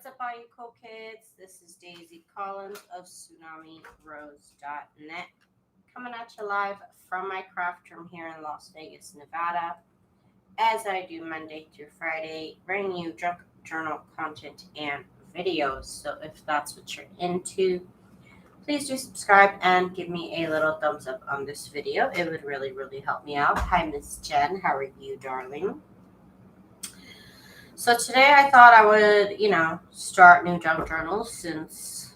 What's up, all you cool kids? This is Daisy Collins of TsunamiRose.net, coming at you live from my craft room here in Las Vegas, Nevada, as I do Monday through Friday, bringing you junk journal content and videos. So if that's what you're into, please do subscribe and give me a little thumbs up on this video. It would really, really help me out. Hi, Miss Jen. How are you, darling? So today I thought I would, start new junk journals since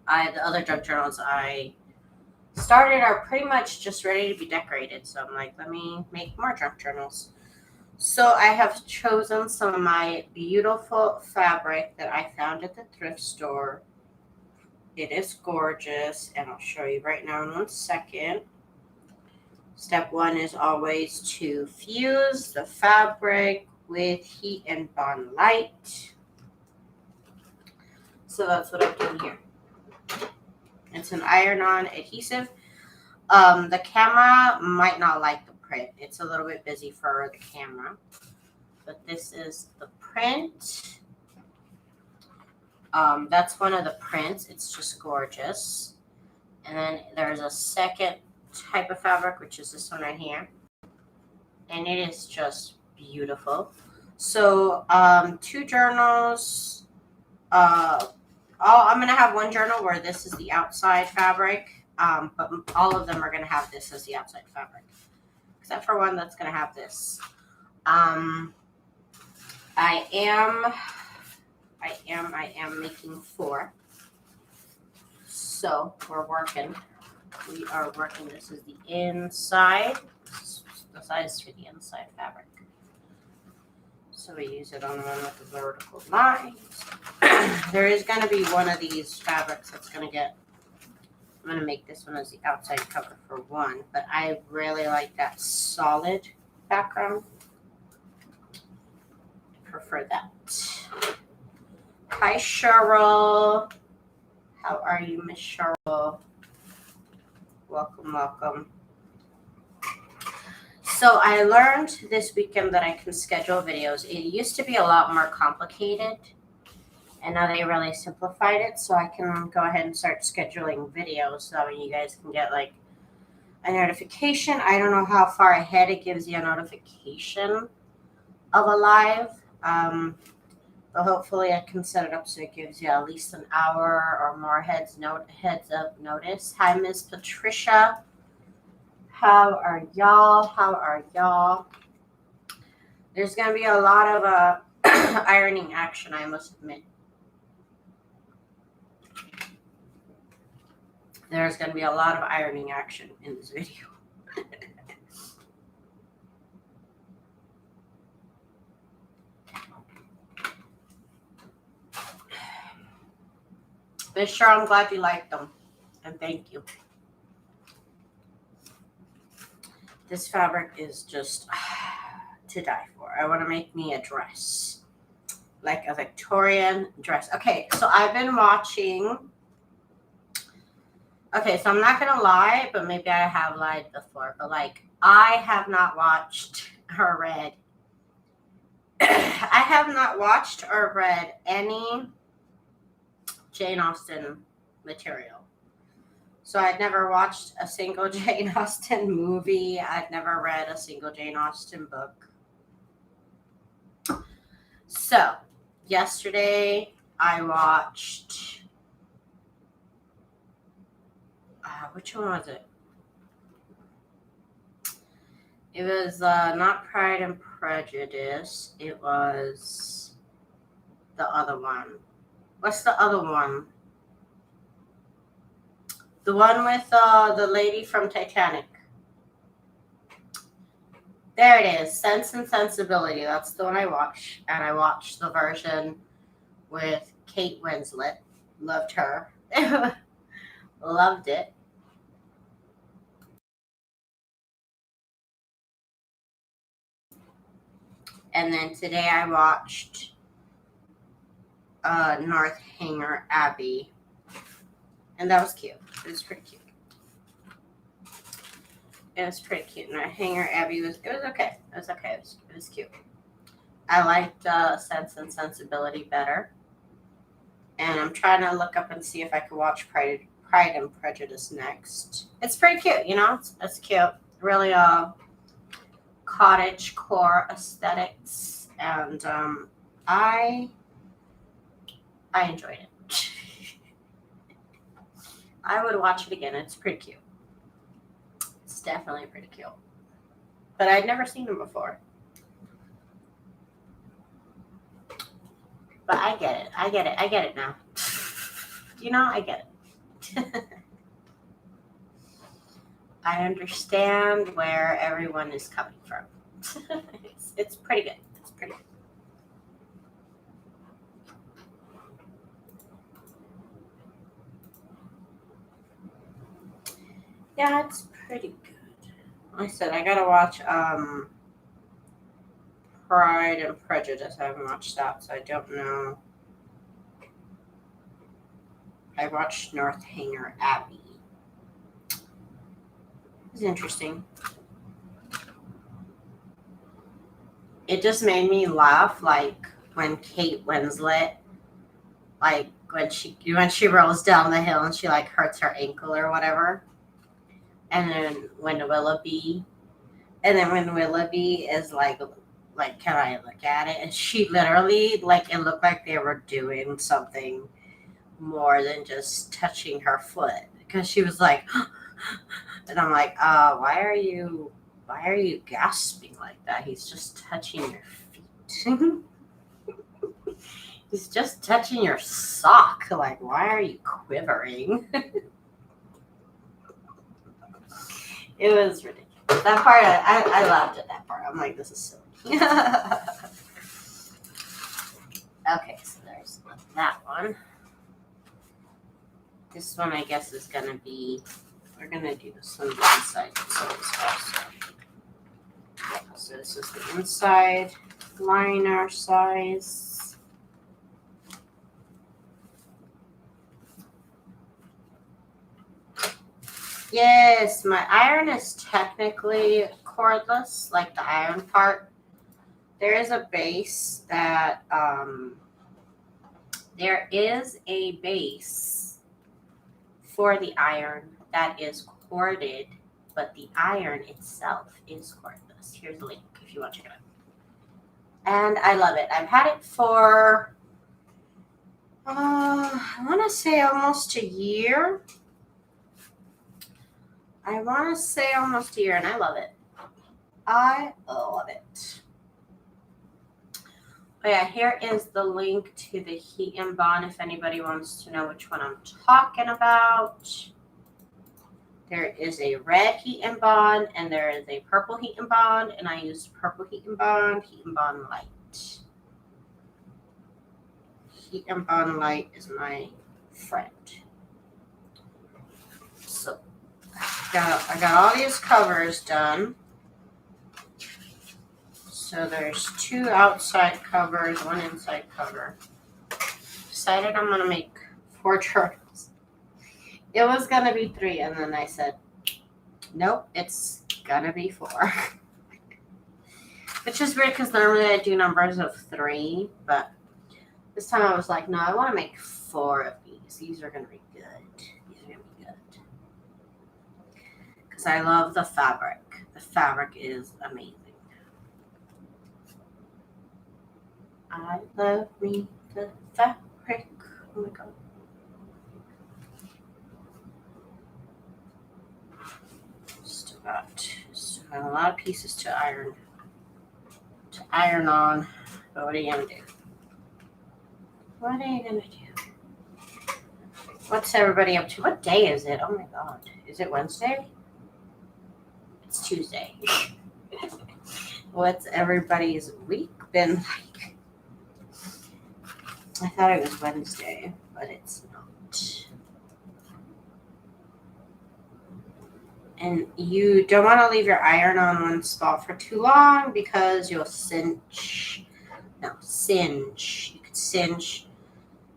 the other junk journals I started are pretty much just ready to be decorated. So I'm like, let me make more junk journals. So I have chosen some of my beautiful fabric that I found at the thrift store. It is gorgeous, and I'll show you right now in 1 second. Step one is always to fuse the fabric with heat and bond light. So that's what I'm doing here. It's an iron-on adhesive. The camera might not like the print. It's a little bit busy for the camera. But this is the print. That's one of the prints. It's just gorgeous. And then there's a second type of fabric, which is this one right here. And it is just beautiful. So 2 journals. I'm going to have one journal where this is the outside fabric. But all of them are going to have this as the outside fabric. Except for one that's going to have this. I am making 4. So we're working. We are working. This is the inside. The size for the inside fabric. So we use it on the one with the vertical lines. There is going to be one of these fabrics that's going to get, I'm going to make this one as the outside cover for one, but I really like that solid background. I prefer that. Hi, Cheryl. How are you, Miss Cheryl? Welcome, welcome. So I learned this weekend that I can schedule videos. It used to be a lot more complicated, and now they really simplified it, so I can go ahead and start scheduling videos so you guys can get like a notification. I don't know how far ahead it gives you a notification of a live, but hopefully I can set it up so it gives you at least an hour or more heads up notice. Hi, Miss Patricia. How are y'all? How are y'all? There's going to be a lot of ironing action, I must admit. There's going to be a lot of ironing action in this video. But sure, I'm glad you liked them. And thank you. This fabric is just to die for. I want to make me a dress. Like a Victorian dress. Okay, so I've been watching. Okay, so I'm not going to lie, but maybe I have lied before. But like, I have not watched or read. I have not watched or read any Jane Austen material. So I'd never watched a single Jane Austen movie. I'd never read a single Jane Austen book. So yesterday I watched, which one was it? It was not Pride and Prejudice. It was the other one. What's the other one? The one with the lady from Titanic. There it is. Sense and Sensibility. That's the one I watched. And I watched the version with Kate Winslet. Loved her. Loved it. And then today I watched Northanger Abbey. And that was cute. It was pretty cute. It was pretty cute. Northanger Abbey was okay. It was okay. It was cute. I liked Sense and Sensibility better. And I'm trying to look up and see if I can watch Pride and Prejudice next. It's pretty cute, you know? It's cute. Really cottage core aesthetics. And I enjoyed it. I would watch it again. It's pretty cute. It's definitely pretty cute. But I'd never seen them before. But I get it. I get it now. You know, I get it. I understand where everyone is coming from. It's pretty good. It's pretty good. Yeah, it's pretty good. Like I said, I gotta watch Pride and Prejudice. I haven't watched that, so I don't know. I watched Northanger Abbey. It was interesting. It just made me laugh, like when Kate Winslet, like when she rolls down the hill and she like hurts her ankle or whatever, and then when Willoughby is like, can I look at it? And she literally, like, it looked like they were doing something more than just touching her foot, because she was like, and I'm like, why are you gasping like that? He's just touching your feet. He's just touching your sock. Like, why are you quivering? It was ridiculous. That part, I laughed at that part. I'm like, this is silly. Okay, so there's that one. This one, I guess, is going to be, we're going to do this one inside. So this is the inside liner size. Yes, my iron is technically cordless, like the iron part. There is a base that, there is a base for the iron that is corded, but the iron itself is cordless. Here's the link if you want to check it out. And I love it. I've had it for, I want to say almost a year. And I love it. I love it. Oh yeah, here is the link to the heat and bond if anybody wants to know which one I'm talking about. There is a red heat and bond, and there is a purple heat and bond, and I use purple heat and bond light. Heat and bond light is my friend. So I got all these covers done. So there's 2 outside covers, 1 inside cover. Decided I'm gonna make 4 journals. It was gonna be 3, and then I said, nope, it's gonna be 4. Which is weird because normally I do numbers of 3, but this time I was like, no, I want to make 4 of these. These are gonna be good. Because I love the fabric. The fabric is amazing. I love me the fabric. Oh my god. Just a lot of pieces to iron on. But what are you gonna do? What are you gonna do? What's everybody up to? What day is it? Oh my god. Is it Wednesday? It's Tuesday. What's everybody's week been like? I thought it was Wednesday, but it's not. And you don't want to leave your iron on one spot for too long because you'll singe. You could singe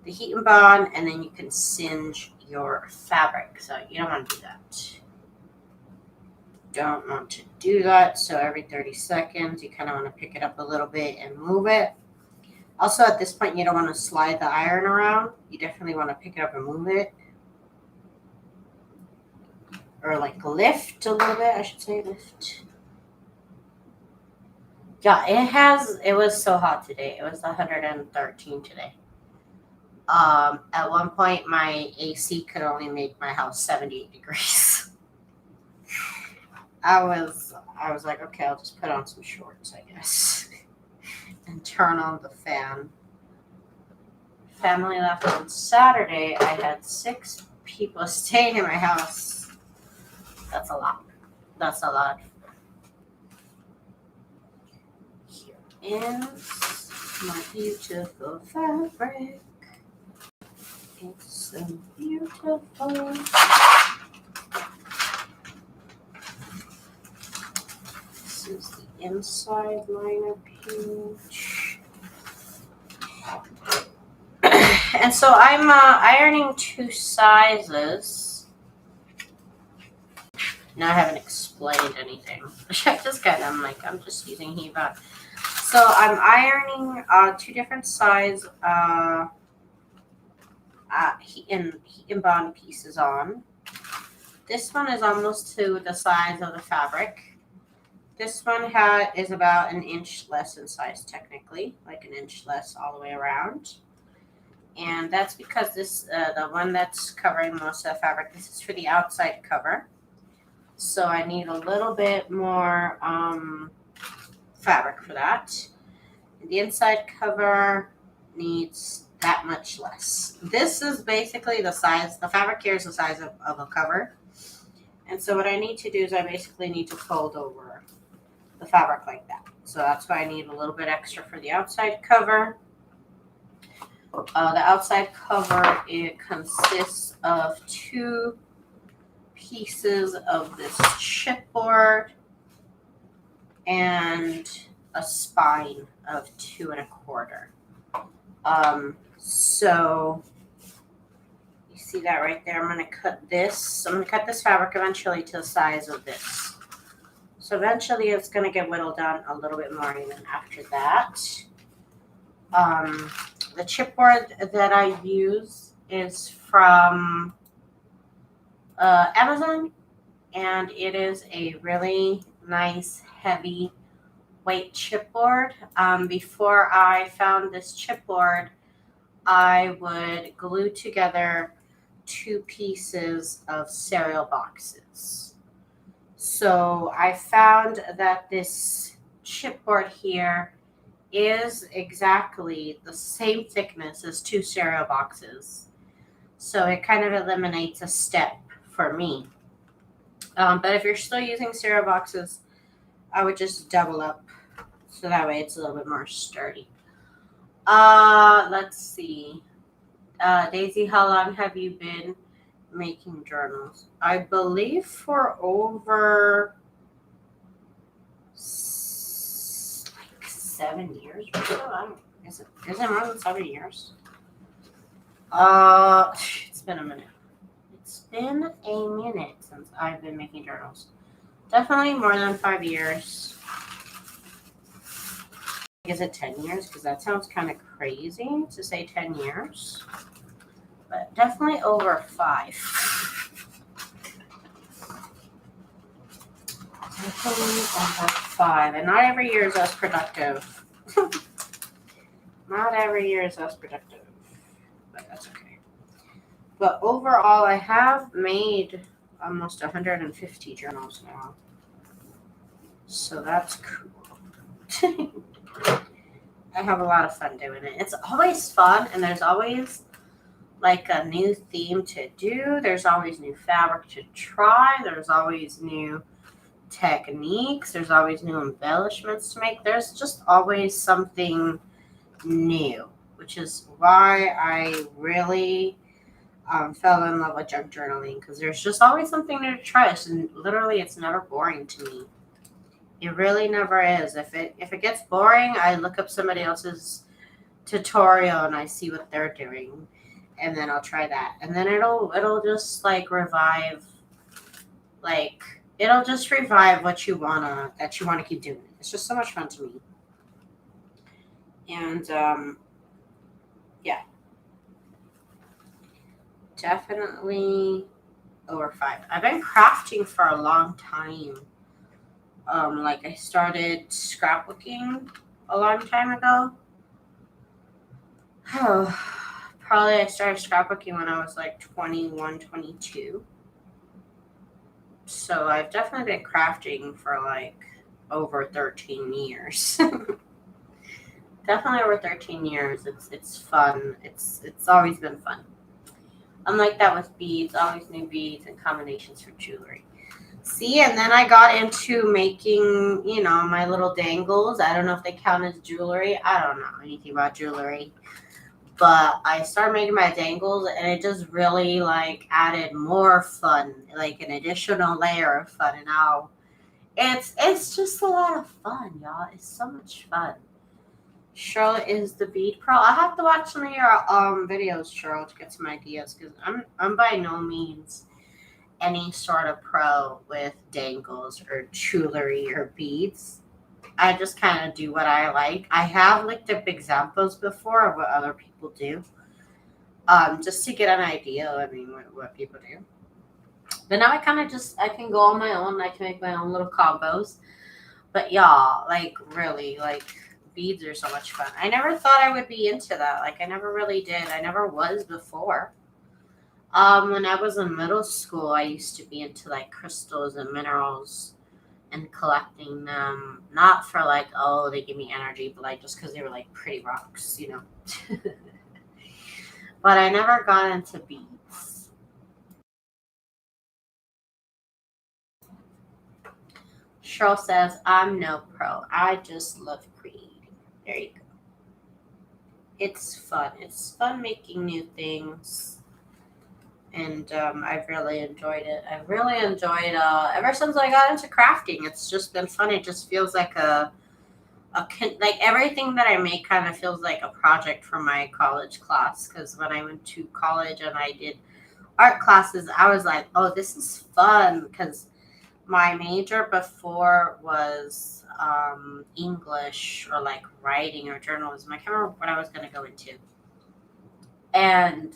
the heat and bond, and then you can singe your fabric. So you don't want to do that. So every 30 seconds, you kind of want to pick it up a little bit and move it. Also, at this point, you don't want to slide the iron around. You definitely want to pick it up and move it. Or like lift a little bit, I should say lift. Yeah, it was so hot today. It was 113 today. At one point, my AC could only make my house 78 degrees. I was like, okay, I'll just put on some shorts, I guess, and turn on the fan. Family left on Saturday. I had 6 people staying in my house. That's a lot. That's a lot. Here is my beautiful fabric. It's so beautiful. This is the inside liner page. And so I'm ironing 2 sizes. Now I haven't explained anything. I'm just using heat gun. So I'm ironing 2 different size heat and bond pieces on. This one is almost to the size of the fabric. This one is about an inch less in size technically, like an inch less all the way around. And that's because this the one that's covering most of the fabric, this is for the outside cover. So I need a little bit more fabric for that. The inside cover needs that much less. This is basically the size, the fabric here is the size of a cover. And so what I need to do is I basically need to fold over the fabric like that. So that's why I need a little bit extra for the outside cover. The outside cover, it consists of 2 pieces of this chipboard and a spine of 2 1/4. So you see that right there. I'm going to cut this. I'm going to cut this fabric eventually to the size of this. So eventually it's going to get whittled down a little bit more even after that. The chipboard that I use is from Amazon, and it is a really nice heavy weight chipboard. Before I found this chipboard, I would glue together 2 pieces of cereal boxes. So I found that this chipboard here is exactly the same thickness as 2 cereal boxes. So it kind of eliminates a step for me. But if you're still using cereal boxes, I would just double up so that way it's a little bit more sturdy. Let's see. Daisy, how long have you been making journals? I believe for over 7 years or so. Is it more than 7 years? It's been a minute. It's been a minute since I've been making journals. Definitely more than 5 years. Is it 10 years? Because that sounds kind of crazy to say 10 years. But definitely over 5. Definitely over 5. And not every year is as productive. Not every year is as productive. But that's okay. But overall, I have made almost 150 journals now. So that's cool. I have a lot of fun doing it. It's always fun, and there's always like a new theme to do. There's always new fabric to try. There's always new techniques. There's always new embellishments to make. There's just always something new, which is why I really fell in love with junk journaling, because there's just always something new to try. And literally, it's never boring to me. It really never is. If it gets boring, I look up somebody else's tutorial and I see what they're doing, and then I'll try that. And then it'll just like revive, it'll just revive that you wanna keep doing. It's just so much fun to me. And Yeah, definitely over 5. I've been crafting for a long time. Like I started scrapbooking a long time ago. Oh, probably I started scrapbooking when I was like 21, 22. So I've definitely been crafting for like over 13 years. Definitely over 13 years. It's fun. It's always been fun. Unlike that with beads, always new beads and combinations for jewelry. See, and then I got into making, my little dangles. I don't know if they count as jewelry. I don't know anything about jewelry. But I started making my dangles and it just really like added more fun, like an additional layer of fun. And now it's just a lot of fun, y'all. It's so much fun. Charlotte is the bead pro. I have to watch some of your videos, Charlotte, to get some ideas because I'm by no means any sort of pro with dangles or jewelry or beads. I just kind of do what I like. I have looked up examples before of what other people do, just to get an idea. I mean, what people do. But now I can go on my own. I can make my own little combos. But y'all, like really, like beads are so much fun. I never thought I would be into that. Like I never really did. I never was before. When I was in middle school, I used to be into like crystals and minerals and collecting them. Not for like, oh, they give me energy, but like just because they were like pretty rocks. But I never got into beads. Cheryl says, I'm no pro. I just love creating. There you go. It's fun. It's fun making new things. And I've really enjoyed it. I've really enjoyed ever since I got into crafting. It's just been fun. It just feels like like everything that I make kind of feels like a project for my college class. Because when I went to college and I did art classes, I was like, oh, this is fun. Because my major before was English or like writing or journalism. I can't remember what I was going to go into. And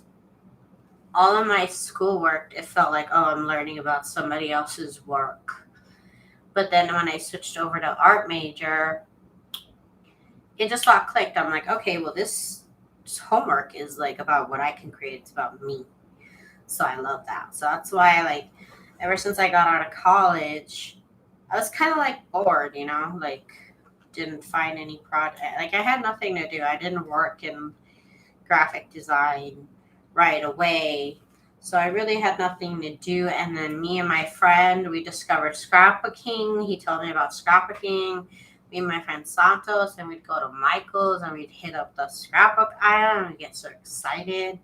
all of my schoolwork, it felt like, oh, I'm learning about somebody else's work. But then when I switched over to art major, it just got clicked. I'm like, okay, well, this homework is like about what I can create. It's about me. So I love that. So that's why ever since I got out of college, I was kind of like bored, like didn't find any project. Like I had nothing to do. I didn't work in graphic design right away. So I really had nothing to do. And then me and my friend, we discovered scrapbooking. He told me about scrapbooking. Me and my friend Santos, and we'd go to Michael's and we'd hit up the scrapbook aisle and we'd get so excited.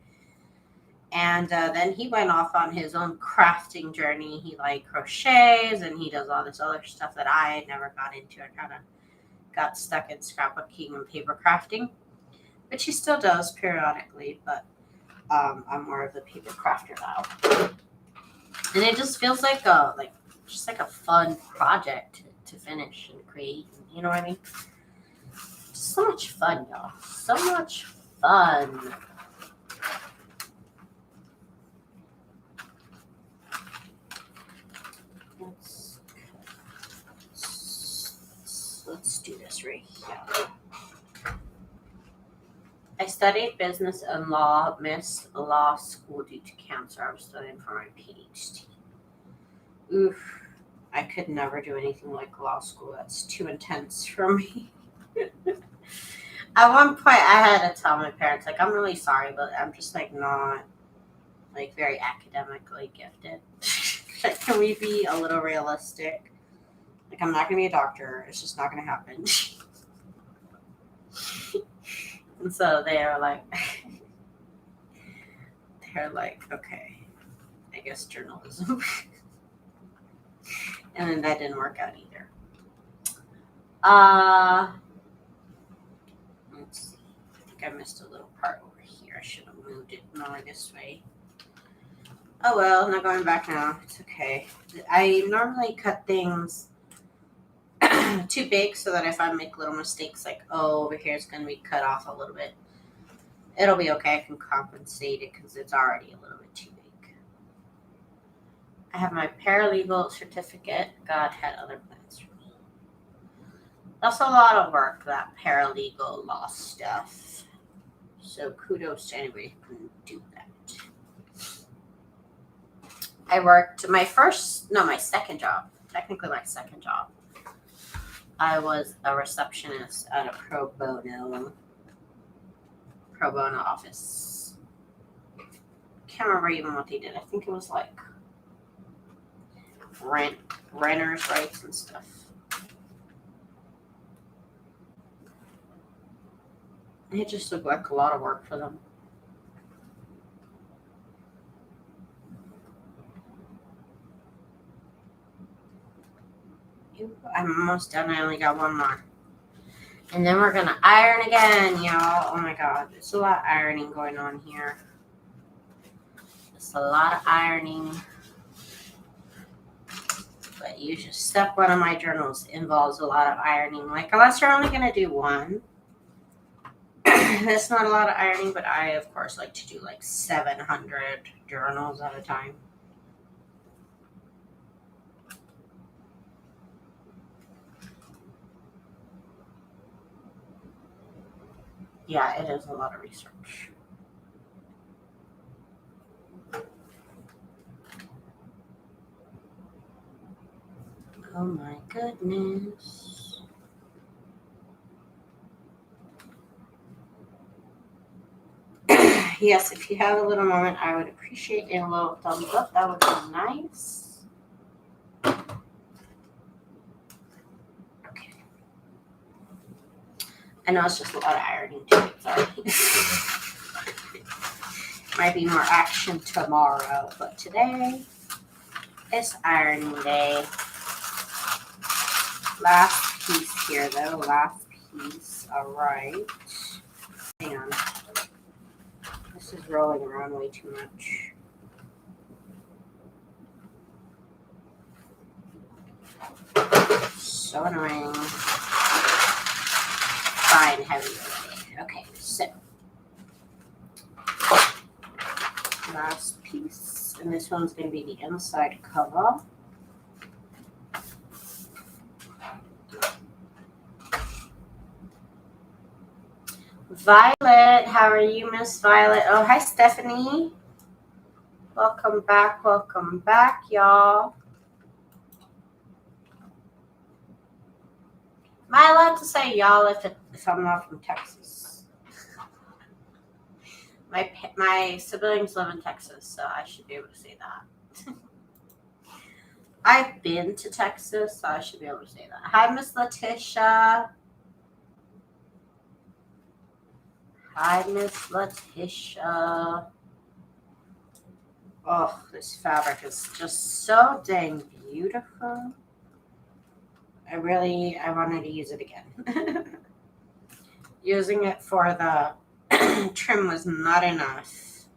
And then he went off on his own crafting journey. He like crochets and he does all this other stuff that I never got into. I kind of got stuck in scrapbooking and paper crafting, which he still does periodically, but I'm more of the paper crafter now. And it just feels like a fun project to finish and create. You know what I mean? Just so much fun, y'all. So much fun. Let's do this right here. I studied business and law, missed law school due to cancer. I was studying for my PhD. Oof. I could never do anything like law school. That's too intense for me. At one point, I had to tell my parents, like, I'm really sorry, but I'm just, like, not, like, very academically gifted. Like, can we be a little realistic? Like, I'm not going to be a doctor. It's just not going to happen. And so they're like, okay, I guess journalism. And then that didn't work out either. Let's see. I think I missed a little part over here. I should have moved it more this way. Oh well, I'm not going back now. It's okay. I normally cut things too big so that if I make little mistakes, like, oh, over here it's going to be cut off a little bit. It'll be okay. I can compensate it because it's already a little bit too big. I have my paralegal certificate. God had other plans for me. That's a lot of work, that paralegal law stuff. So kudos to anybody who can do that. I worked my second job. Technically my second job. I was a receptionist at a pro bono office. Can't remember even what they did. I think it was like renters' rights and stuff. It just looked like a lot of work for them. I'm almost done. I only got one more. And then we're going to iron again, y'all. Oh my God. There's a lot of ironing going on here. It's a lot of ironing. But usually step one of my journals involves a lot of ironing. Like, unless you're only going to do one. That's not a lot of ironing, but I, of course, like to do like 700 journals at a time. Yeah, it is a lot of research. Oh my goodness. Yes, if you have a little moment, I would appreciate a little thumbs up. That would be nice. Okay. I know it's just a lot of ironing too. Sorry. Might be more action tomorrow, but today is ironing day. Last piece here, though. Last piece. All right. Hang on. This is rolling around way too much. So annoying. Fine, heavy. Okay, so last piece, and this one's going to be the inside cover. Violet, how are you, Miss Violet? Oh, hi, Stephanie. Welcome back, y'all. Am I allowed to say y'all if I'm not from Texas? My siblings live in Texas, so I should be able to say that. I've been to Texas, so I should be able to say that. Hi, Miss Letitia. Hi, Miss Letitia. Oh, this fabric is just so dang beautiful. I wanted to use it again. Using it for the trim was not enough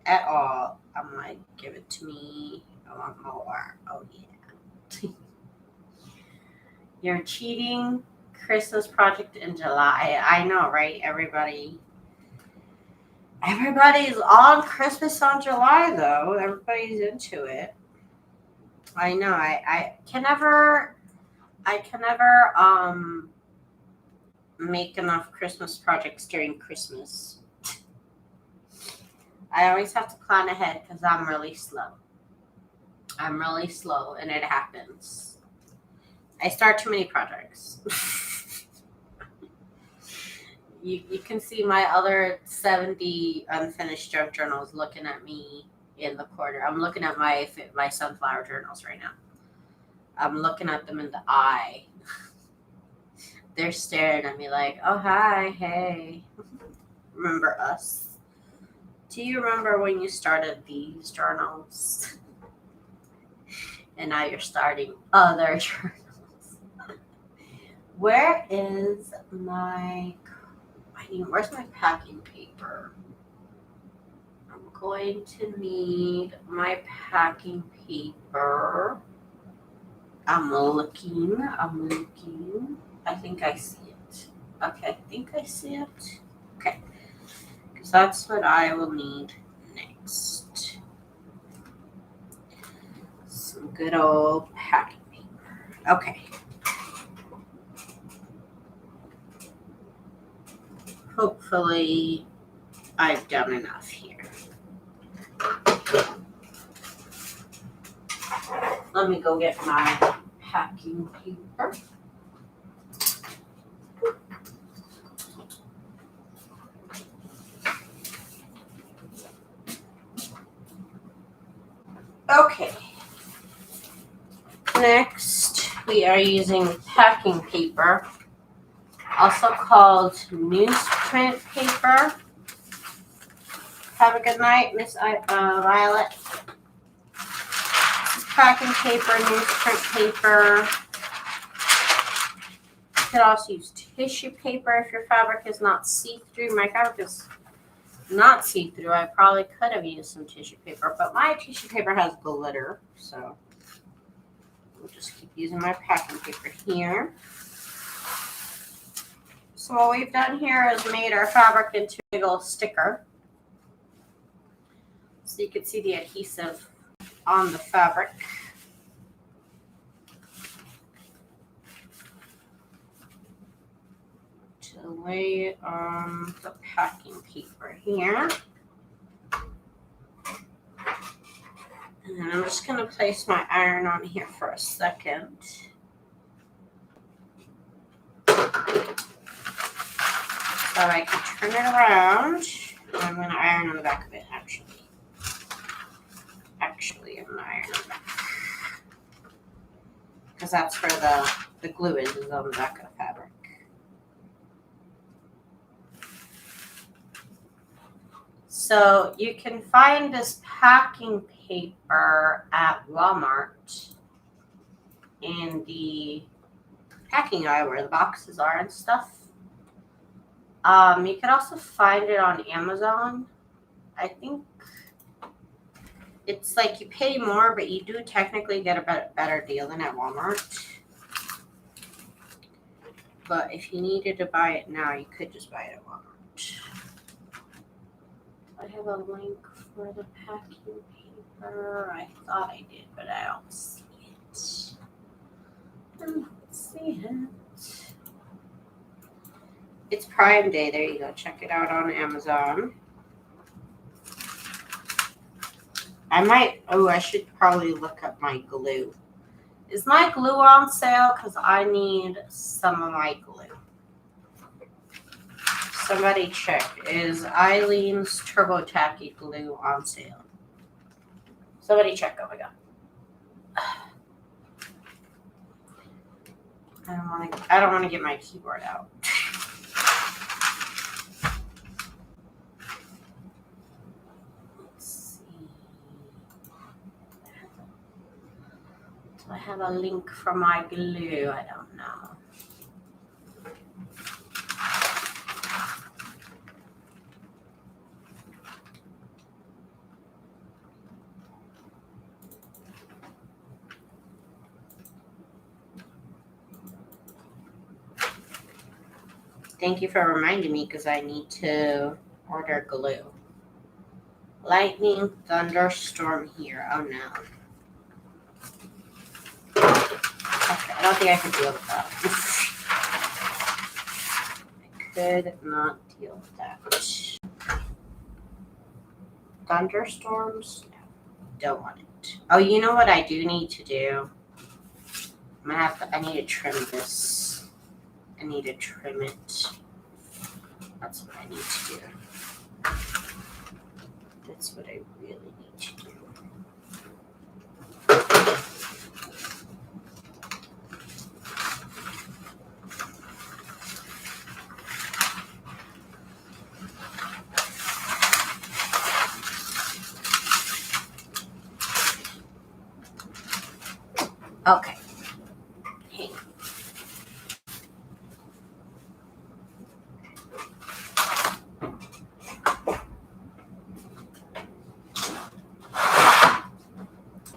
at all. I'm like, give it to me. I want more. Oh, yeah. You're cheating. Christmas project in July. I know, right? Everybody's on Christmas on July, though. Everybody's into it. I know. I can never make enough Christmas projects during Christmas. I always have to plan ahead because I'm really slow. And it happens. I start too many projects. You can see my other 70 unfinished junk journals looking at me in the corner. I'm looking at my sunflower journals right now. I'm looking at them in the eye. They're staring at me like, oh, hi, hey. Remember us? Do you remember when you started these journals? And now you're starting other journals. Where's my packing paper? I'm going to need my packing paper. I'm looking. I think I see it. Okay, I think I see it. Okay. So that's what I will need next. Some good old packing paper. Okay. Hopefully I've done enough here. Let me go get my packing paper. Okay. Next, we are using packing paper, also called newsprint paper. Have a good night, Miss Violet. Packing paper, newsprint paper. You could also use tissue paper if your fabric is not see-through. My fabric is not see-through. I probably could have used some tissue paper, but my tissue paper has glitter, so we'll just keep using my packing paper here. So what we've done here is made our fabric into a big old sticker. So you can see the adhesive on the fabric. To lay it on the packing paper here. And then I'm just going to place my iron on here for a second. So I can turn it around. I'm going to iron on the back of it, actually. I'm going to iron on the back. Because that's where the glue is on the back of the fabric. So you can find this packing paper at Walmart in the packing aisle where the boxes are and stuff. You can also find it on Amazon. I think it's like you pay more, but you do technically get a better deal than at Walmart. But if you needed to buy it now, you could just buy it at Walmart. I have a link for the packing paper. I thought I did, but I don't see it. I don't see it. It's Prime Day. There you go. Check it out on Amazon. I should probably look up my glue. Is my glue on sale? Because I need some of my glue. Somebody check. Is Eileen's Turbo Tacky glue on sale? Somebody check. Oh my god. I don't want to get my keyboard out. Let's see. Do I have a link for my glue? I don't know. Thank you for reminding me because I need to order glue. Lightning thunderstorm here. Oh no. Okay, I don't think I can deal with that. I could not deal with that. Thunderstorms? No, don't want it. Oh, you know what I do need to do? I need to trim this. I need to trim it. That's what I need to do. That's what I really need to do. Okay. Hang on.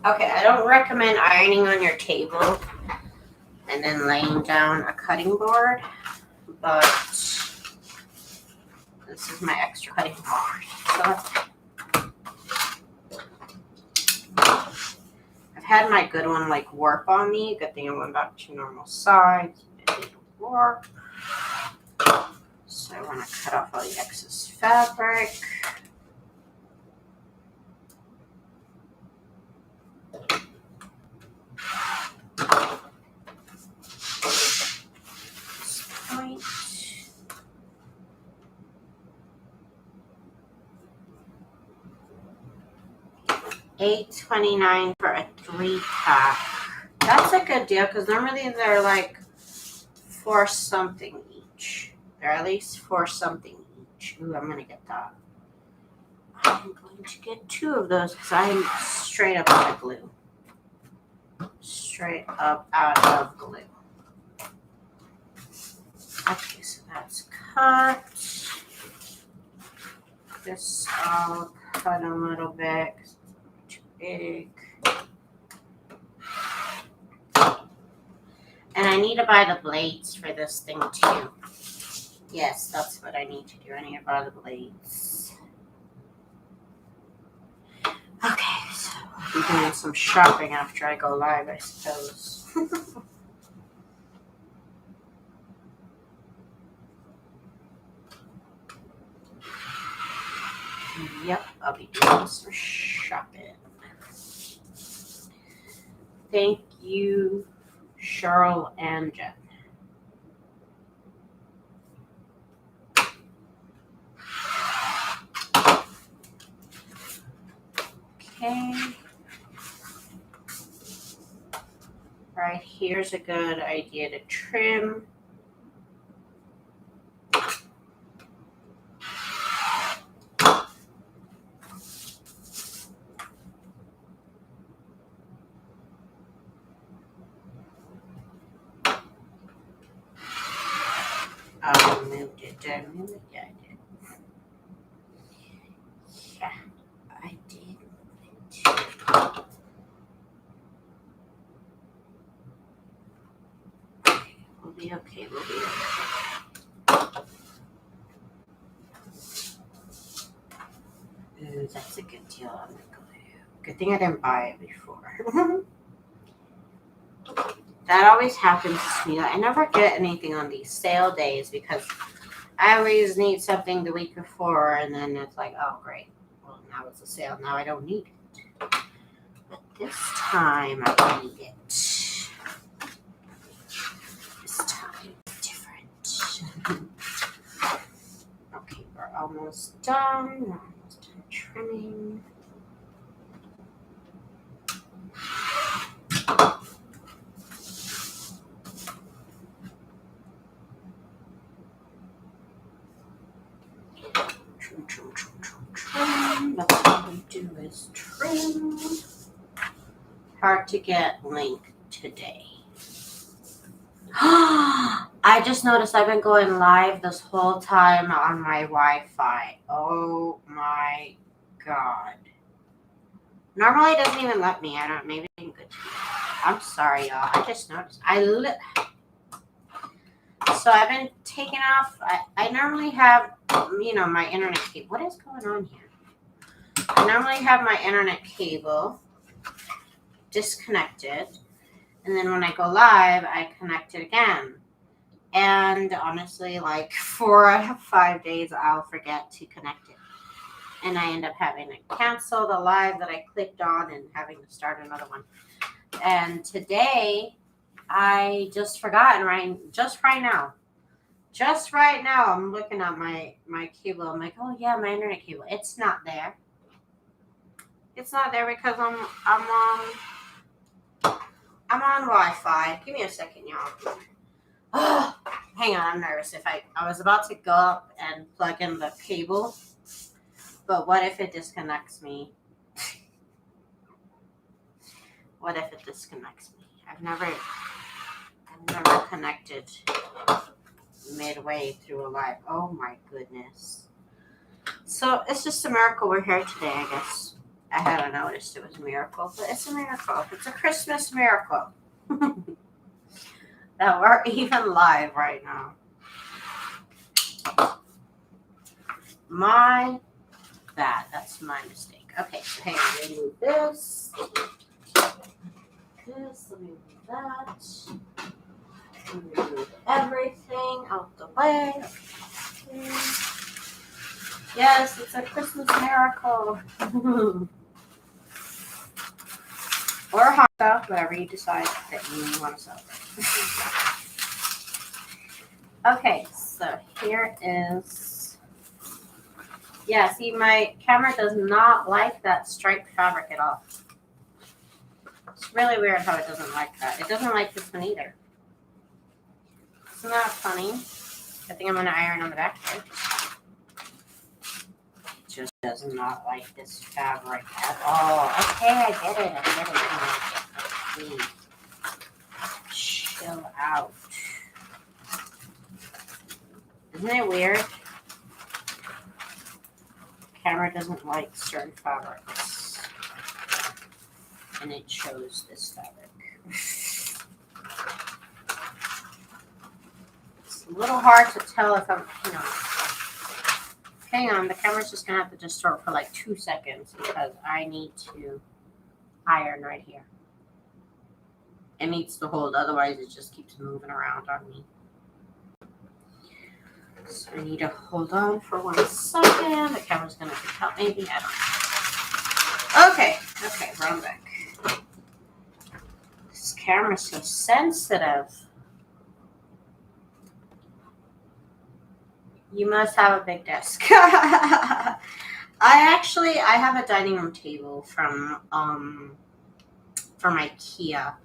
Okay, I don't recommend ironing on your table and then laying down a cutting board, but This is my extra cutting board. So I've had my good one like warp on me. Good thing I went back to normal size. It didn't warp. So I want to cut off all the excess fabric. Point. 8.29 for a 3-pack. That's a good deal because normally they're like 4 something each. They're at least 4 something each. Ooh, I'm gonna get that. I'm going to get 2 of those because I'm straight up out of glue. Straight up out of glue. Okay, so that's cut. This I'll cut a little bit because it's too big. And I need to buy the blades for this thing too. Yes, that's what I need to do. I need to buy the blades. Okay, so I'll be doing some shopping after I go live, I suppose. Yep, I'll be doing some shopping. Thank you, Cheryl and Jen. Okay. Right here's a good idea to trim. I moved it. Did I move it? Yeah, I did. Yeah, I did move it. Okay, we'll be okay. We'll be okay. Ooh, that's a good deal on the glue. Good thing I didn't buy it before. That always happens to me. I never get anything on these sale days because I always need something the week before, and then it's like, oh, great. Well, now it's a sale. Now I don't need it. But this time I need it. This time it's different. Okay, we're almost done. We're almost done trimming. Trim. That's all we do is trim. Hard to get link today. I just noticed I've been going live this whole time on my Wi-Fi. Oh my god. Normally it doesn't even let me. I don't. Maybe it's good to me. I'm sorry, y'all. I just noticed. So I've been taking off. I normally have, my internet cable. What is going on here? I normally have my internet cable disconnected, and then when I go live, I connect it again. And honestly, like 4 out of 5 days, I'll forget to connect it. And I end up having to cancel the live that I clicked on and having to start another one. And today, I just forgot, just right now, I'm looking at my cable. I'm like, oh yeah, my internet cable. It's not there. It's not there because I'm on Wi-Fi. Give me a second, y'all. Oh, hang on, I'm nervous. If I was about to go up and plug in the cable, but what if it disconnects me? What if it disconnects me? I've never connected midway through a live. Oh my goodness. So it's just a miracle we're here today, I guess. I hadn't noticed it was a miracle, but it's a miracle. It's a Christmas miracle. That we're even live right now. my bad. That's my mistake. Okay, so hey, let me move this. Let me move that. Let me move everything out the way. Okay. Yes, it's a Christmas miracle. Or Hanukkah, whatever you decide that you want to celebrate. Okay, so here is, yeah, see, my camera does not like that striped fabric at all. It's really weird how it doesn't like that. It doesn't like this one either. Isn't that funny? I think I'm going to iron on the back here. It just does not like this fabric at all. Okay, I get it. Please. Chill out. Isn't it weird? Camera doesn't like certain fabrics. And it chose this fabric. It's a little hard to tell if I'm, hang on, the camera's just gonna have to distort for like 2 seconds because I need to iron right here. It needs to hold, otherwise it just keeps moving around on me. So I need to hold on for 1 second. The camera's gonna help maybe, I don't know. Okay, we're on back. This camera's so sensitive. You must have a big desk. I have a dining room table from IKEA.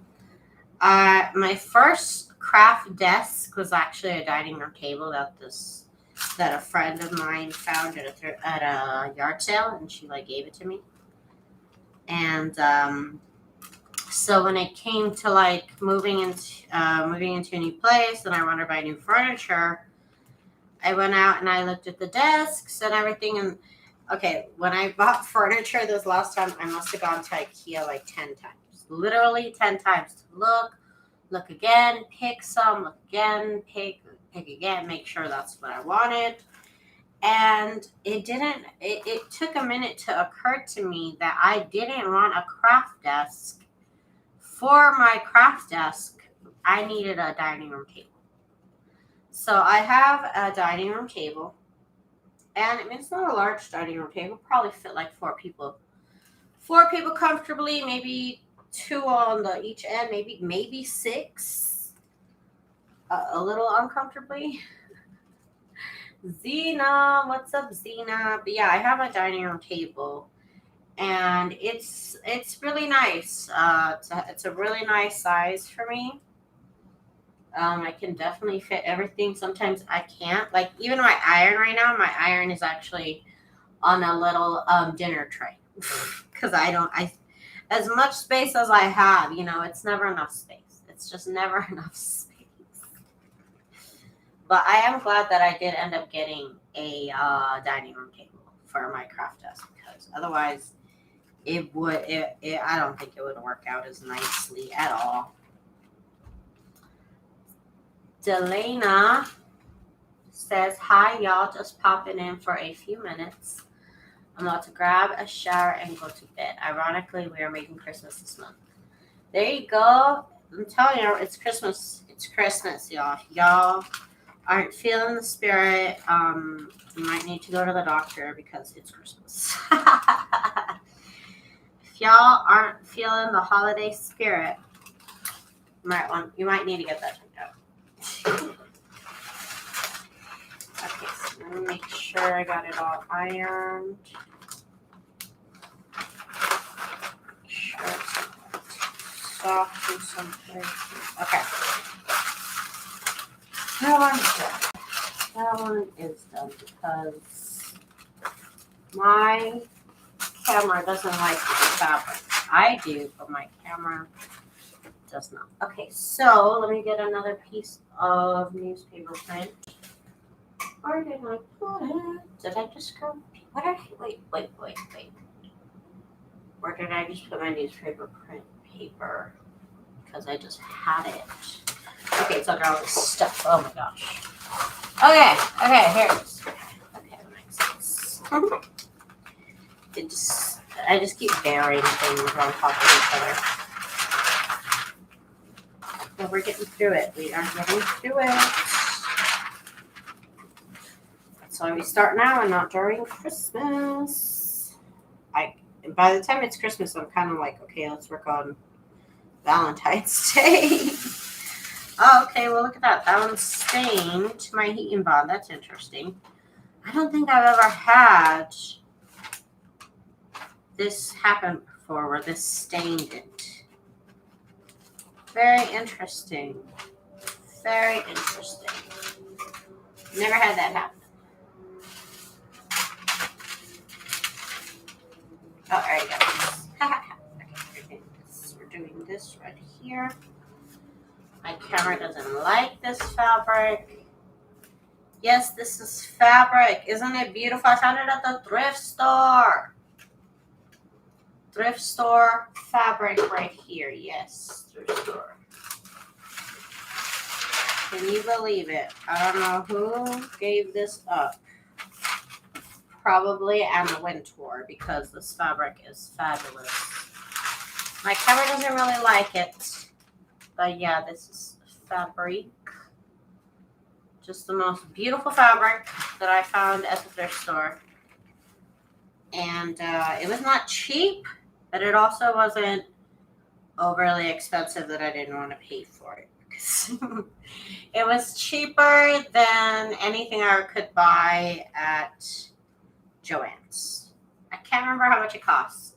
My first craft desk was actually a dining room table that a friend of mine found at a yard sale, and she like gave it to me. And so when it came to like moving into a new place, and I wanted to buy new furniture, I went out and I looked at the desks and everything. And okay, when I bought furniture this last time, I must have gone to IKEA like 10 times. Literally 10 times to look again, pick some, look again, pick again, make sure that's what I wanted. And it took a minute to occur to me that I didn't want a craft desk. For my craft desk, I needed a dining room table. So I have a dining room table, and I mean, it's not a large dining room table, probably fit like 4 people. 4 people comfortably, maybe 2 on each end, maybe 6, a little uncomfortably. Zena, what's up, Zena? But yeah, I have a dining room table, and it's really nice. It's a really nice size for me. I can definitely fit everything. Sometimes I can't. Like even my iron right now, my iron is actually on a little dinner tray because as much space as I have, it's never enough space. It's just never enough space. But I am glad that I did end up getting a dining room table for my craft desk because otherwise I don't think it would work out as nicely at all. Delana says, hi, y'all. Just popping in for a few minutes. I'm about to grab a shower and go to bed. Ironically, we are making Christmas this month. There you go. I'm telling you, it's Christmas. It's Christmas, y'all. If y'all aren't feeling the spirit, you might need to go to the doctor because it's Christmas. If y'all aren't feeling the holiday spirit, you might need to get that checked out. Okay, so let me make sure I got it all ironed. Make sure it's soft in some places. Okay. That one is done because my camera doesn't like the fabric. I do, but my camera does not. Okay, so let me get another piece of newspaper print. Where did I put it? Did I just go? Wait. Where did I just put my newspaper print paper? Because I just had it. Okay, it's under all this stuff. Oh my gosh. Okay, here it is. Okay, that makes sense. I just keep burying things on top of each other. But we're getting through it. We are getting through it. That's why we start now and not during Christmas. By the time it's Christmas, I'm kind of like, okay, let's work on Valentine's Day. Okay, well, look at that. That one's stained my heating bond. That's interesting. I don't think I've ever had this happen before where this stained it. Very interesting. Very interesting. Never had that happen. Oh, there you go. Okay, we're doing this right here. My camera doesn't like this fabric. Yes, this is fabric. Isn't it beautiful? I found it at the thrift store. Thrift store fabric right here. Yes, thrift store. Can you believe it? I don't know who gave this up. Probably Anna Wintour, because this fabric is fabulous. My camera doesn't really like it. But yeah, this is fabric. Just the most beautiful fabric that I found at the thrift store. And it was not cheap, but it also wasn't overly expensive that I didn't want to pay for it. It was cheaper than anything I could buy at Joann's. I can't remember how much it cost.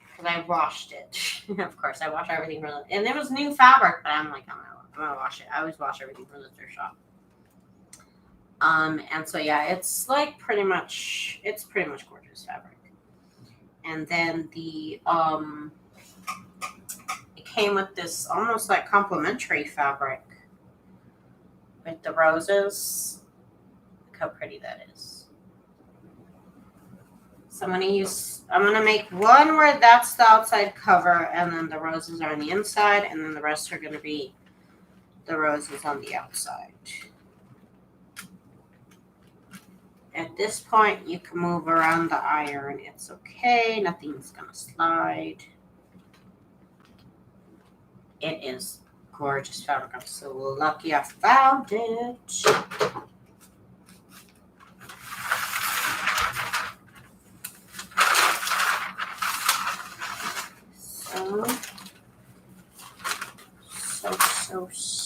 Because I washed it. Of course, I wash everything from and there was new fabric, but I'm like, I'm gonna wash it. I always wash everything from the thrift shop. And so yeah, it's like pretty much gorgeous fabric. And then the it came with this almost like complimentary fabric with the roses. Look how pretty that is. So I'm gonna make one where that's the outside cover, and then the roses are on the inside, and then the rest are gonna be the roses on the outside. At this point, you can move around the iron. It's okay. Nothing's gonna slide. It is gorgeous fabric. I'm so lucky I found it.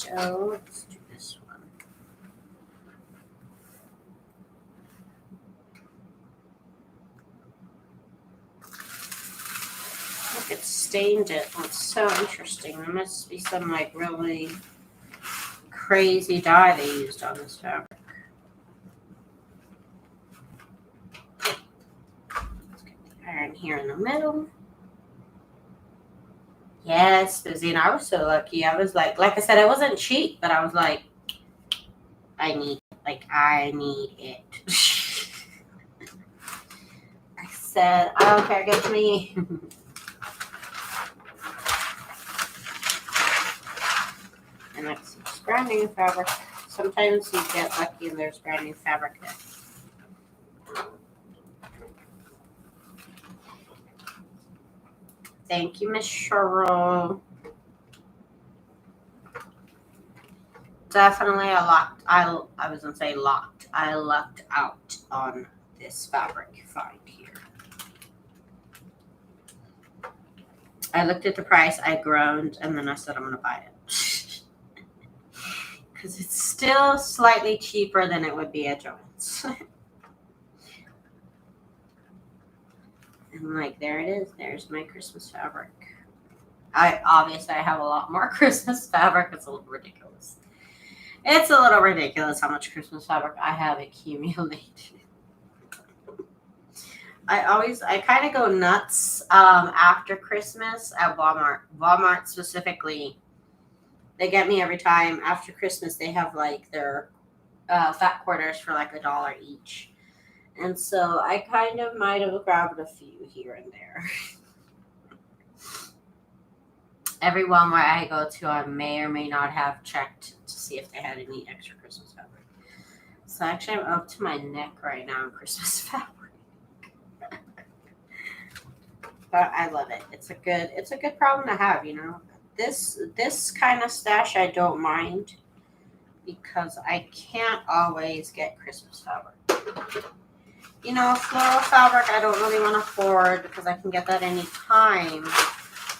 So, let's do this one. Look, it stained it. That's so interesting. There must be some like really crazy dye they used on this fabric. Let's get the iron here in the middle. Yes, Bizine, I was so lucky. I was like I said, it wasn't cheap, but I was like, I need it. I said, I don't care, get to me. And that's brand new fabric. Sometimes you get lucky and there's brand new fabric there. Thank you, Miss Cheryl. Definitely a lot. I was gonna say locked. I lucked out on this fabric find here. I looked at the price, I groaned, and then I said I'm gonna buy it. Because it's still slightly cheaper than it would be at Joann's. And like, there it is. There's my Christmas fabric. Obviously I have a lot more Christmas fabric. It's a little ridiculous. It's a little ridiculous how much Christmas fabric I have accumulated. I kind of go nuts after Christmas at Walmart. Walmart specifically, they get me every time. After Christmas, they have like their fat quarters for like $1 each. And so I kind of might have grabbed a few here and there. Every Walmart I go to, I may or may not have checked to see if they had any extra Christmas fabric. So actually I'm up to my neck right now in Christmas fabric. But I love it. It's a good problem to have, you know. This kind of stash I don't mind because I can't always get Christmas fabric. You know, floral fabric I don't really want to hoard because I can get that any time.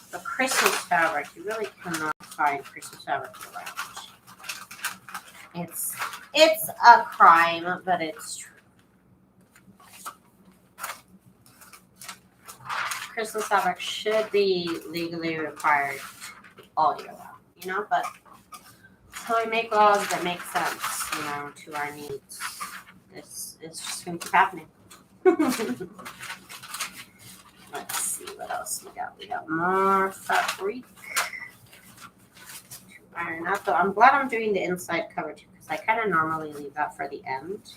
But Christmas fabric, you really cannot find Christmas fabric around. It's a crime, but it's true. Christmas fabric should be legally required all year long, you know, but until we make laws that make sense, you know, to our needs, this is just going to keep happening. Let's see what else we got. We got more fabric to iron out, though. I'm glad I'm doing the inside cover too, because I kind of normally leave that for the end.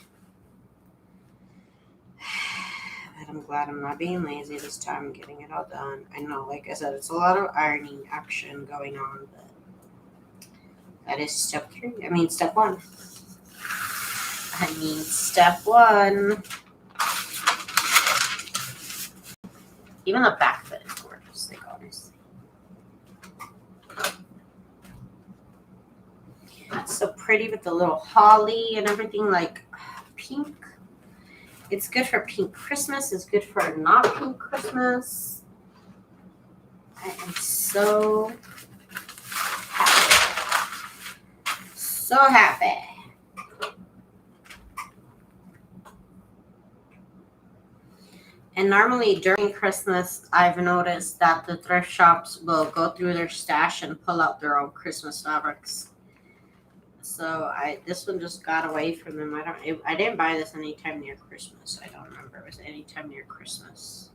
But I'm glad I'm not being lazy this time and getting it all done. I know, like I said, it's a lot of ironing action going on, but that is step 3. I mean, step 1. Step 1. Even the back of it is gorgeous, like, honestly. It's so pretty with the little holly and everything, like pink. It's good for pink Christmas. It's good for not pink Christmas. I am so happy. So happy. And normally during Christmas, I've noticed that the thrift shops will go through their stash and pull out their own Christmas fabrics. So this one just got away from them. I didn't buy this anytime near Christmas. I don't remember it was anytime near Christmas.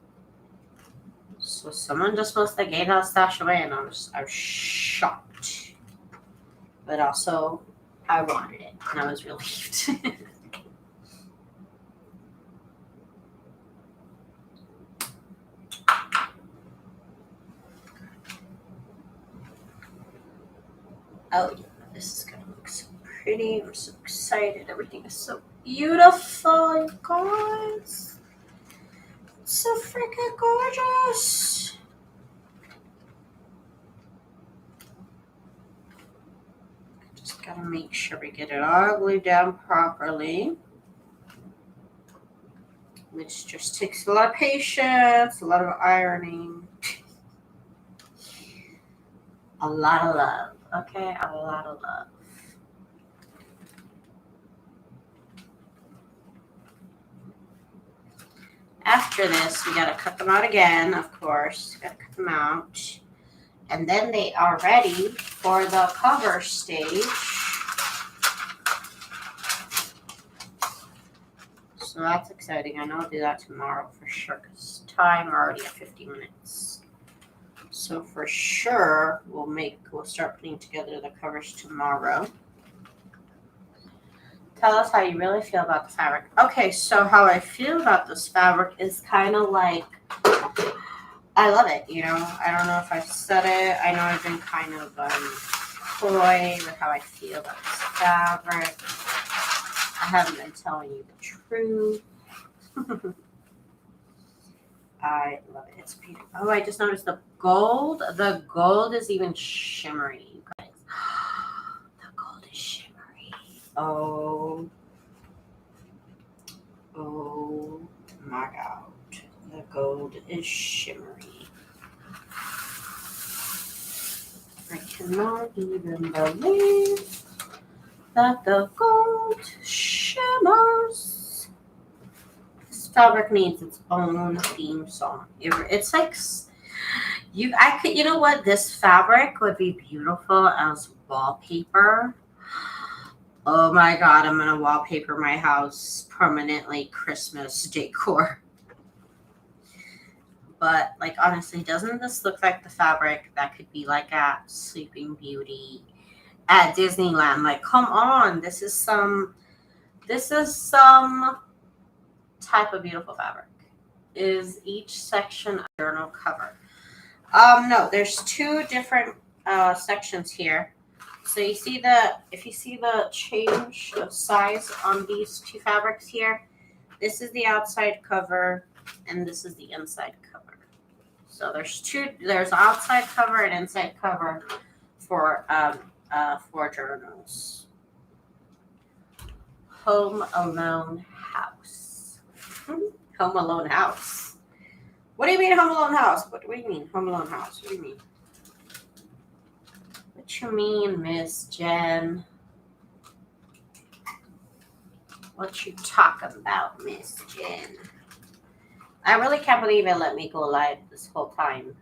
So someone just must have gave that stash away, and I was shocked. But also, I wanted it, and I was relieved. Oh yeah, this is gonna look so pretty. I'm so excited. Everything is so beautiful, you guys. It's so freaking gorgeous. Just gotta make sure we get it all glued down properly, which just takes a lot of patience, a lot of ironing, a lot of love. Okay, a lot of love. After this, we gotta cut them out again, of course. Gotta cut them out. And then they are ready for the cover stage. So that's exciting. I know I'll do that tomorrow for sure, because time already at 50 minutes. So for sure, we'll start putting together the covers tomorrow. Tell us how you really feel about the fabric. Okay, so how I feel about this fabric is kind of like, I love it, you know. I don't know if I've said it. I know I've been kind of coy with how I feel about this fabric. I haven't been telling you the truth. I love it. It's beautiful. Oh, I just noticed the gold. The gold is even shimmery, you guys. The gold is shimmery. Oh my God. The gold is shimmery. I cannot even believe that the gold shimmers. This fabric needs its own theme song. It's like you know what? This fabric would be beautiful as wallpaper. Oh my God, I'm gonna wallpaper my house permanently Christmas decor. But like honestly, doesn't this look like the fabric that could be like at Sleeping Beauty at Disneyland? Like, come on, this is some type of beautiful fabric. Is each section a journal cover? No, there's 2 different sections here. So if you see the change of size on these two fabrics here, this is the outside cover and this is the inside cover. So there's outside cover and inside cover for journals. Home Alone House. Home Alone House. What do you mean Home Alone House? What do you mean Home Alone House? What do you mean? What you mean, Miss Jen? What you talking about, Miss Jen? I really can't believe it let me go live this whole time.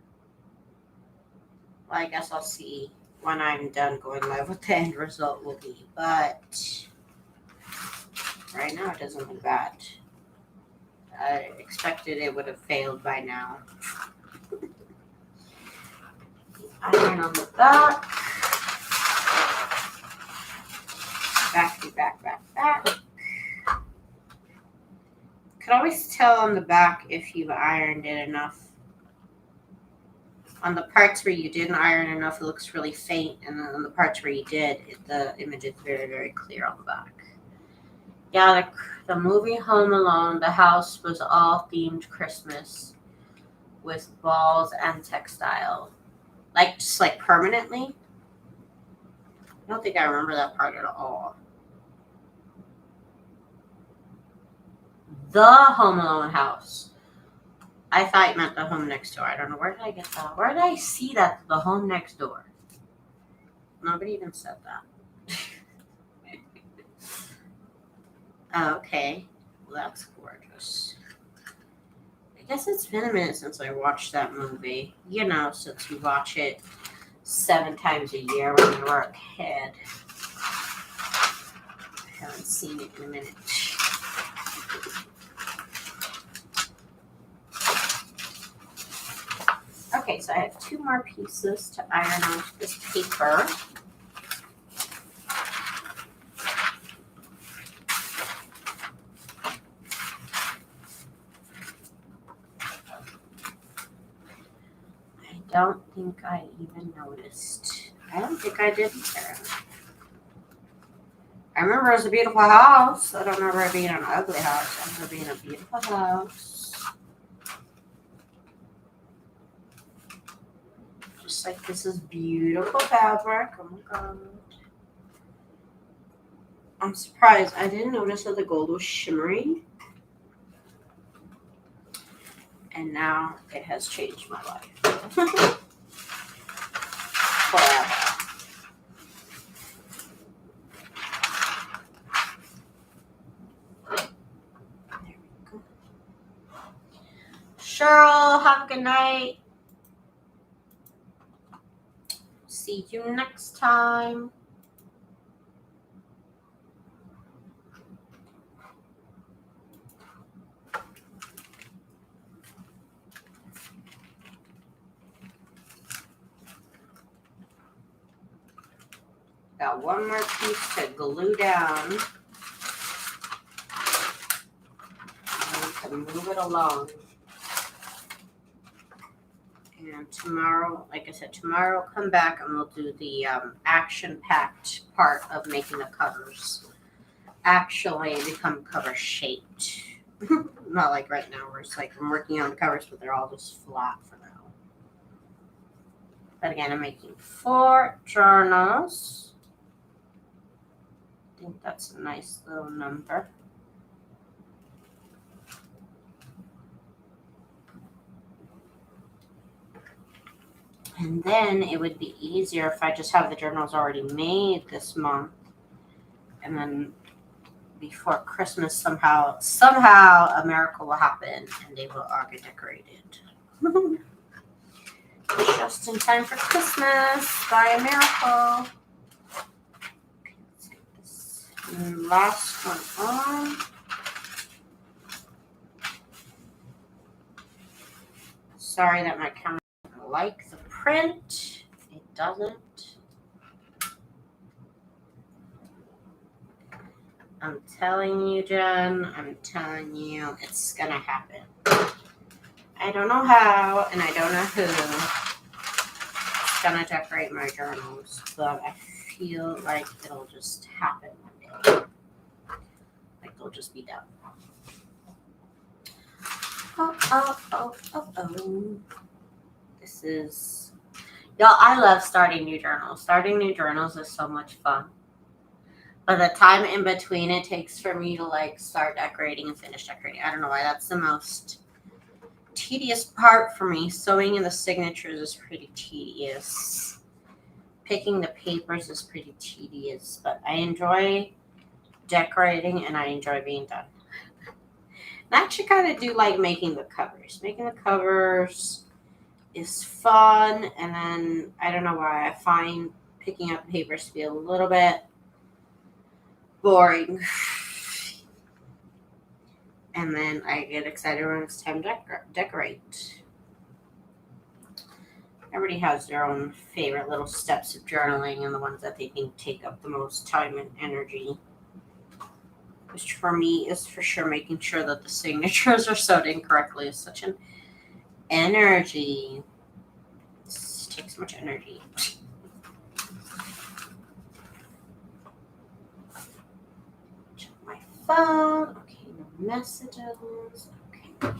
Well, I guess I'll see when I'm done going live what the end result will be. But right now it doesn't look bad. I expected it would have failed by now. Iron on the back. Back. Could always tell on the back if you've ironed it enough. On the parts where you didn't iron enough, it looks really faint. And then on the parts where you did, the image is very, very clear on the back. Yeah, the movie Home Alone, the house was all themed Christmas with balls and textile. Just permanently. I don't think I remember that part at all. The Home Alone house. I thought you meant the home next door. I don't know. Where did I get that? Where did I see that? The home next door. Nobody even said that. Okay. Well, that's gorgeous. I guess it's been a minute since I watched that movie. You know, since we watch it 7 times a year when we were a kid. I haven't seen it in a minute. Okay, so I have 2 more pieces to iron onto this paper. I don't think I even noticed. I don't think I did either. I remember it was a beautiful house. I don't remember it being an ugly house. I remember it being a beautiful house. Just like this is beautiful fabric. Oh my god. I'm surprised. I didn't notice that the gold was shimmering. And now it has changed my life. Forever. There we go. Cheryl, have a good night. See you next time. Got one more piece to glue down. And we can move it along. And tomorrow, like I said, tomorrow I'll come back and we'll do the action-packed part of making the covers. Actually become cover shaped. Not like right now where it's like I'm working on the covers, but they're all just flat for now. But again, I'm making 4 journals. I think that's a nice little number. And then it would be easier if I just have the journals already made this month. And then before Christmas, somehow a miracle will happen and they will all get decorated. Just in time for Christmas by a miracle. Okay, let's get this last one on. Sorry that my camera doesn't like the print. It doesn't. I'm telling you, Jen. I'm telling you, it's gonna happen. I don't know how, and I don't know who is gonna decorate my journals, but I feel like it'll just happen one day. Like they'll just be done. Oh. This is, y'all, I love starting new journals. Starting new journals is so much fun. But the time in between it takes for me to like start decorating and finish decorating. I don't know why. That's the most tedious part for me. Sewing in the signatures is pretty tedious. Picking the papers is pretty tedious. But I enjoy decorating and I enjoy being done. And I actually kind of do like making the covers. Making the covers is fun. And then I don't know why I find picking up papers to be a little bit boring. And then I get excited when it's time to decorate. Everybody has their own favorite little steps of journaling and the ones that they think take up the most time and energy. Which for me is for sure making sure that the signatures are sewed in correctly is such an energy. This takes much energy. Check my phone. Okay, no messages. Okay.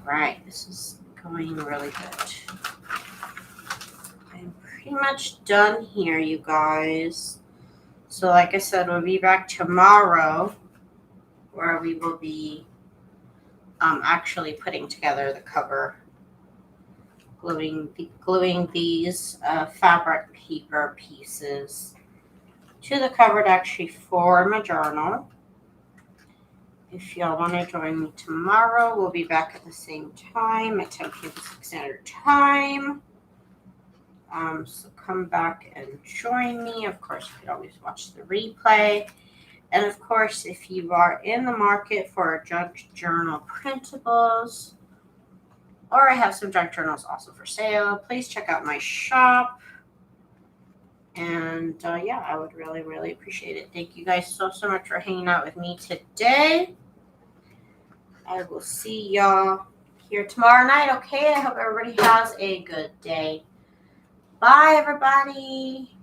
Alright, this is going really good. I'm pretty much done here, you guys. So like I said, we'll be back tomorrow where we will be actually putting together the cover, gluing these fabric paper pieces to the cover to actually form a journal. If y'all want to join me tomorrow, we'll be back at the same time at 10 p.m. Pacific Standard Time. So come back and join me. Of course, you can always watch the replay. And of course, if you are in the market for junk journal printables, or I have some junk journals also for sale, please check out my shop. And yeah, I would really, really appreciate it. Thank you guys so much for hanging out with me today. I will see y'all here tomorrow night, okay? I hope everybody has a good day. Bye, everybody.